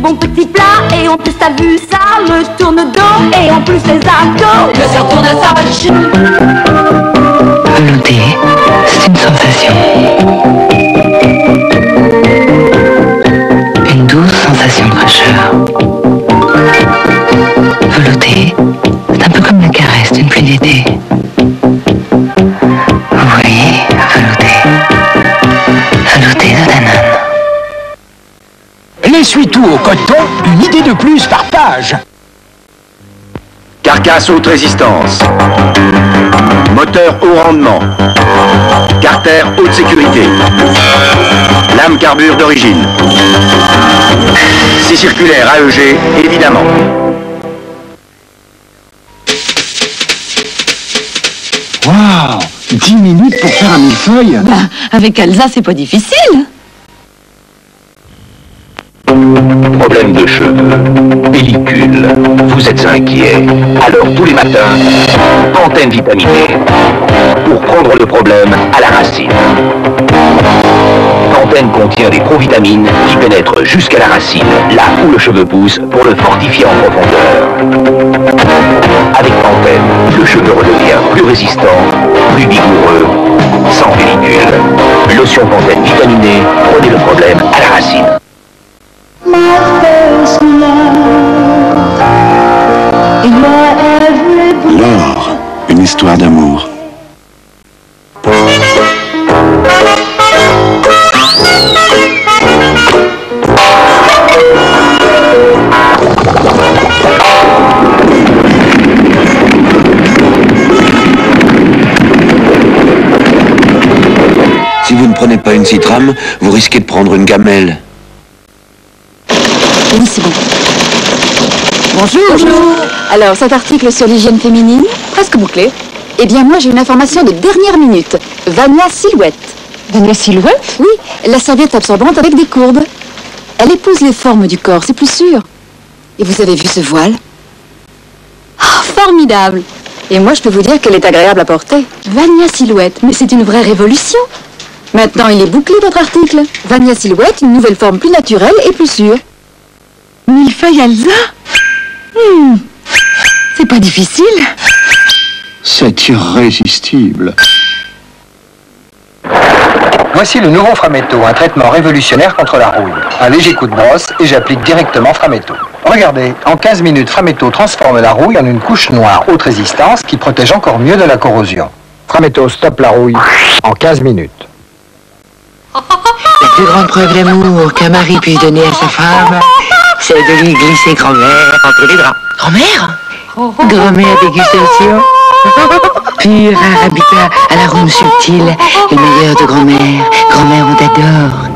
Bon petit plat et en plus t'as vu ça me tourne le dos et en plus les abdos me retourne à sa machine. Velouté, c'est une sensation. Une douce sensation de fraîcheur. Velouté, c'est un peu comme la caresse d'une pluie d'été. Vous voyez, velouté. Velouté de Danone. L'essuie-tout au coton, une idée de plus par page. Carcasse haute résistance. Moteur haut rendement. Carter haute sécurité. Lame carbure d'origine. 6 circulaires AEG, évidemment. Waouh, 10 minutes pour faire un millefeuille. Bah, avec Elsa, c'est pas difficile. Problème de cheveux, pellicule, vous êtes inquiet. Alors tous les matins, Pantene vitaminée pour prendre le problème à la racine. Pantene contient des provitamines qui pénètrent jusqu'à la racine, là où le cheveu pousse, pour le fortifier en profondeur. Avec Pantene, le cheveu redevient plus résistant, plus vigoureux, sans pellicule. Lotion Pantene vitaminée, prenez le problème à la racine. L'or, une histoire d'amour. Si vous ne prenez pas une Citram, vous risquez de prendre une gamelle. Oui, c'est bon. Bonjour. Bonjour. Alors, cet article sur l'hygiène féminine, presque bouclé. Eh bien, moi, j'ai une information de dernière minute. Vania Silhouette. Vania Silhouette? Oui, la serviette absorbante avec des courbes. Elle épouse les formes du corps, c'est plus sûr. Et vous avez vu ce voile? Ah, formidable. Et moi, je peux vous dire qu'elle est agréable à porter. Vania Silhouette, mais c'est une vraie révolution. Maintenant, il est bouclé, votre article. Vania Silhouette, une nouvelle forme plus naturelle et plus sûre. Millefeuille Elsa? C'est pas difficile. C'est irrésistible. Voici le nouveau Frametto, un traitement révolutionnaire contre la rouille. Un léger coup de brosse et j'applique directement Frametto. Regardez, en 15 minutes, Frametto transforme la rouille en une couche noire haute résistance qui protège encore mieux de la corrosion. Frametto stoppe la rouille en 15 minutes. La plus grande preuve d'amour qu'un mari puisse donner à sa femme, c'est de lui glisser grand-mère entre les draps. Grand-mère? Grand-mère dégustation. Pur rare habitat à l'arôme subtil, le meilleur de grand-mère. Grand-mère, on t'adore.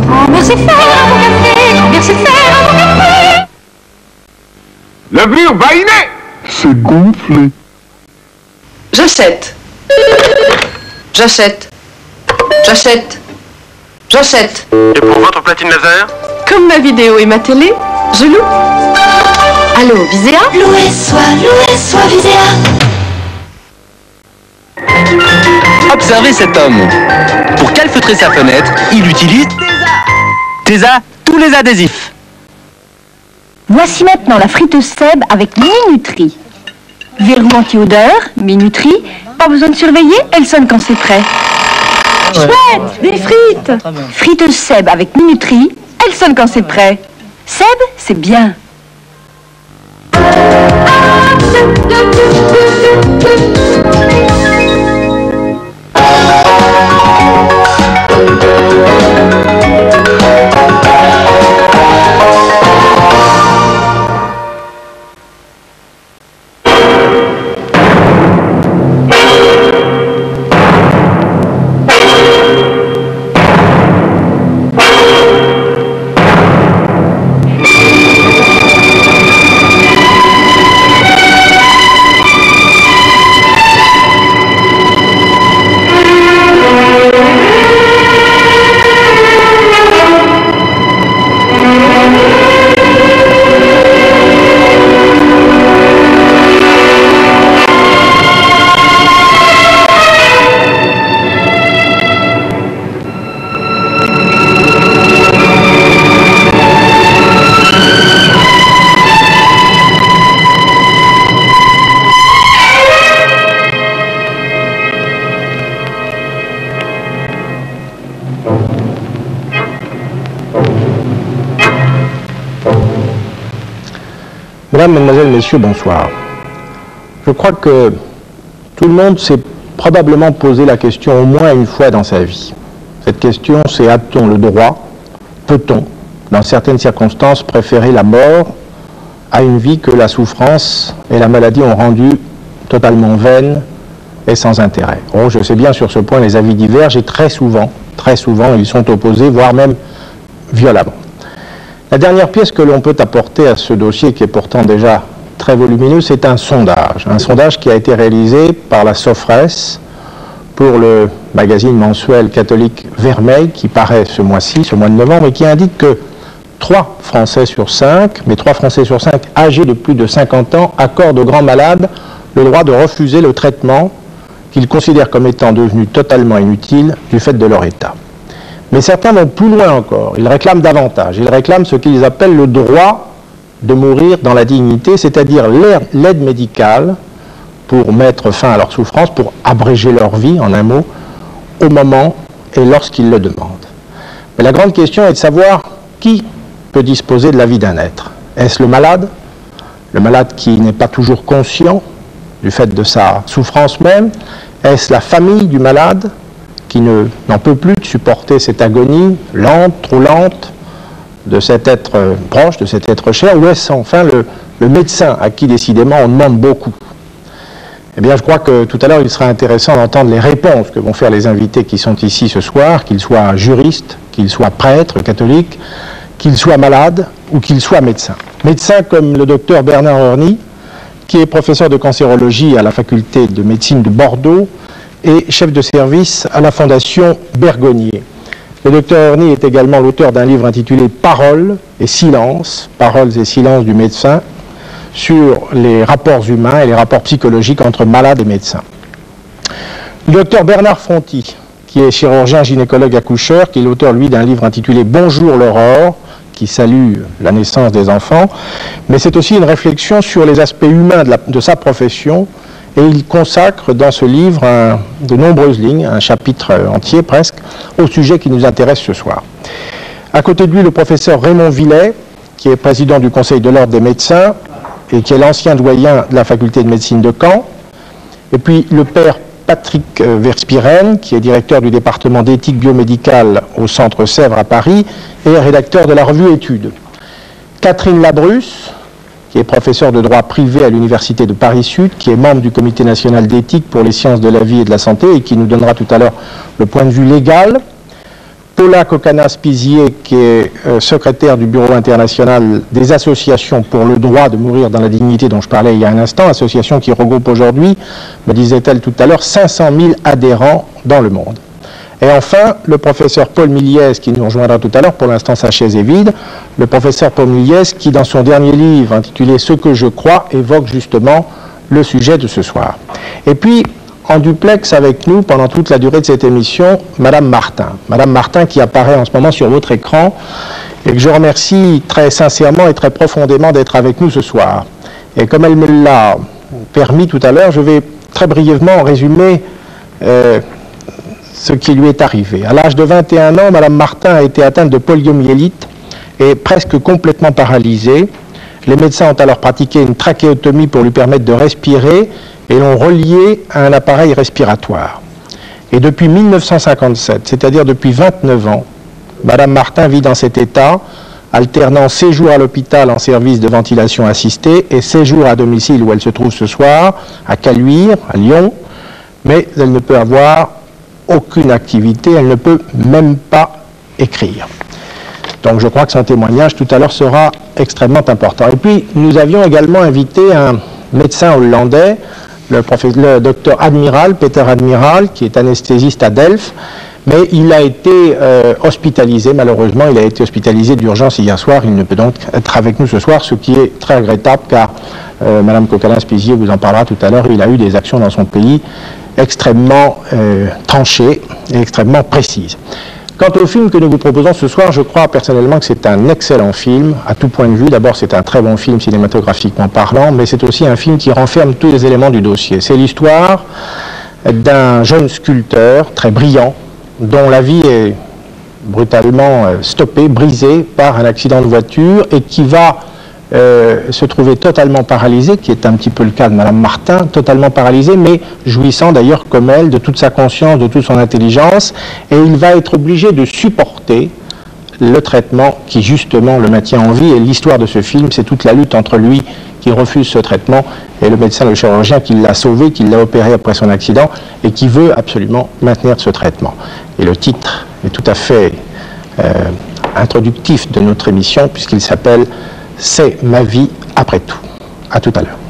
Grand-mère sait faire un bon café, grand-mère sait faire un bon café. Levure baïnée. C'est gonflé. J'achète. J'achète. J'achète. J'achète. Et pour votre platine laser? Comme ma vidéo et ma télé, je loue. Allô, Viséa? Louez-soit, Viséa. Observez cet homme. Pour calfeutrer sa fenêtre, il utilise Tesa, tous les adhésifs. Voici maintenant la friteuse Seb avec Minuterie. Verrou anti-odeur, Minuterie. Pas besoin de surveiller, elle sonne quand c'est prêt. Chouette, des frites. Friteuse Seb avec Minuterie, elle sonne quand c'est prêt. Seb, c'est bien. Mesdames, Mesdemoiselles, Messieurs, bonsoir. Je crois que tout le monde s'est probablement posé la question au moins une fois dans sa vie. Cette question, c'est a-t-on le droit, peut-on, dans certaines circonstances, préférer la mort à une vie que la souffrance et la maladie ont rendue totalement vaine et sans intérêt. Oh, je sais bien, sur ce point, les avis divergent et très souvent, ils sont opposés, voire même violemment. La dernière pièce que l'on peut apporter à ce dossier, qui est pourtant déjà très volumineux, c'est un sondage qui a été réalisé par la Sofres pour le magazine mensuel catholique Vermeil, qui paraît ce mois-ci, ce mois de novembre, et qui indique que 3 Français sur 5, mais 3 Français sur 5 âgés de plus de 50 ans, accordent aux grands malades le droit de refuser le traitement qu'ils considèrent comme étant devenu totalement inutile du fait de leur état. Mais certains vont plus loin encore, ils réclament davantage, ils réclament ce qu'ils appellent le droit de mourir dans la dignité, c'est-à-dire l'aide médicale pour mettre fin à leur souffrance, pour abréger leur vie, en un mot, au moment et lorsqu'ils le demandent. Mais la grande question est de savoir qui peut disposer de la vie d'un être. Est-ce le malade qui n'est pas toujours conscient du fait de sa souffrance même? Est-ce la famille du malade qui n'en peut plus de supporter cette agonie lente, trop lente, de cet être proche, de cet être cher, ou est-ce enfin le médecin à qui décidément on demande beaucoup? Eh bien, je crois que tout à l'heure, il sera intéressant d'entendre les réponses que vont faire les invités qui sont ici ce soir, qu'ils soient juristes, qu'ils soient prêtres catholiques, qu'ils soient malades ou qu'ils soient médecins. Médecins comme le docteur Bernard Orny, qui est professeur de cancérologie à la faculté de médecine de Bordeaux et chef de service à la fondation Bergonié. Le docteur Orny est également l'auteur d'un livre intitulé Paroles et silences du médecin, sur les rapports humains et les rapports psychologiques entre malades et médecins. Le docteur Bernard Fronti, qui est chirurgien gynécologue accoucheur, qui est l'auteur, lui, d'un livre intitulé Bonjour l'Aurore, qui salue la naissance des enfants, mais c'est aussi une réflexion sur les aspects humains de sa profession, et il consacre dans ce livre de nombreuses lignes, un chapitre entier presque, au sujet qui nous intéresse ce soir. À côté de lui, le professeur Raymond Villet, qui est président du Conseil de l'Ordre des médecins, et qui est l'ancien doyen de la faculté de médecine de Caen, et puis le père Patrick Verspiren, qui est directeur du département d'éthique biomédicale au Centre Sèvres à Paris et rédacteur de la revue Études. Catherine Labrusse, qui est professeure de droit privé à l'Université de Paris-Sud, qui est membre du Comité national d'éthique pour les sciences de la vie et de la santé et qui nous donnera tout à l'heure le point de vue légal. Paula Kokanas-Pizier, qui est secrétaire du Bureau international des associations pour le droit de mourir dans la dignité dont je parlais il y a un instant, association qui regroupe aujourd'hui, me disait-elle tout à l'heure, 500 000 adhérents dans le monde. Et enfin, le professeur Paul Miliez, qui nous rejoindra tout à l'heure, pour l'instant sa chaise est vide, le professeur Paul Miliez, qui dans son dernier livre intitulé « Ce que je crois » évoque justement le sujet de ce soir. Et puis, en duplex avec nous pendant toute la durée de cette émission, Madame Martin. Madame Martin qui apparaît en ce moment sur votre écran et que je remercie très sincèrement et très profondément d'être avec nous ce soir. Et comme elle me l'a permis tout à l'heure, je vais très brièvement résumer ce qui lui est arrivé. À l'âge de 21 ans, Madame Martin a été atteinte de poliomyélite et presque complètement paralysée. Les médecins ont alors pratiqué une trachéotomie pour lui permettre de respirer et l'ont relié à un appareil respiratoire. Et depuis 1957, c'est-à-dire depuis 29 ans, Madame Martin vit dans cet état, alternant séjours à l'hôpital en service de ventilation assistée et séjours à domicile où elle se trouve ce soir, à Caluire, à Lyon, mais elle ne peut avoir aucune activité, elle ne peut même pas écrire. Donc je crois que son témoignage tout à l'heure sera extrêmement important. Et puis nous avions également invité un médecin hollandais, le docteur Admiral, Peter Admiral, qui est anesthésiste à Delft, mais il a été hospitalisé, malheureusement, il a été hospitalisé d'urgence hier soir, il ne peut donc être avec nous ce soir, ce qui est très regrettable, car Madame Kokanas-Pizier vous en parlera tout à l'heure, il a eu des actions dans son pays extrêmement tranchées et extrêmement précises. Quant au film que nous vous proposons ce soir, je crois personnellement que c'est un excellent film, à tout point de vue. D'abord, c'est un très bon film cinématographiquement parlant, mais c'est aussi un film qui renferme tous les éléments du dossier. C'est l'histoire d'un jeune sculpteur très brillant, dont la vie est brutalement stoppée, brisée par un accident de voiture, et qui va se trouvait totalement paralysé, qui est un petit peu le cas de Madame Martin, totalement paralysé, mais jouissant d'ailleurs comme elle de toute sa conscience, de toute son intelligence, et il va être obligé de supporter le traitement qui justement le maintient en vie. Et l'histoire de ce film, c'est toute la lutte entre lui qui refuse ce traitement et le médecin, le chirurgien qui l'a sauvé, qui l'a opéré après son accident et qui veut absolument maintenir ce traitement. Et le titre est tout à fait introductif de notre émission puisqu'il s'appelle « C'est ma vie après tout ». À tout à l'heure.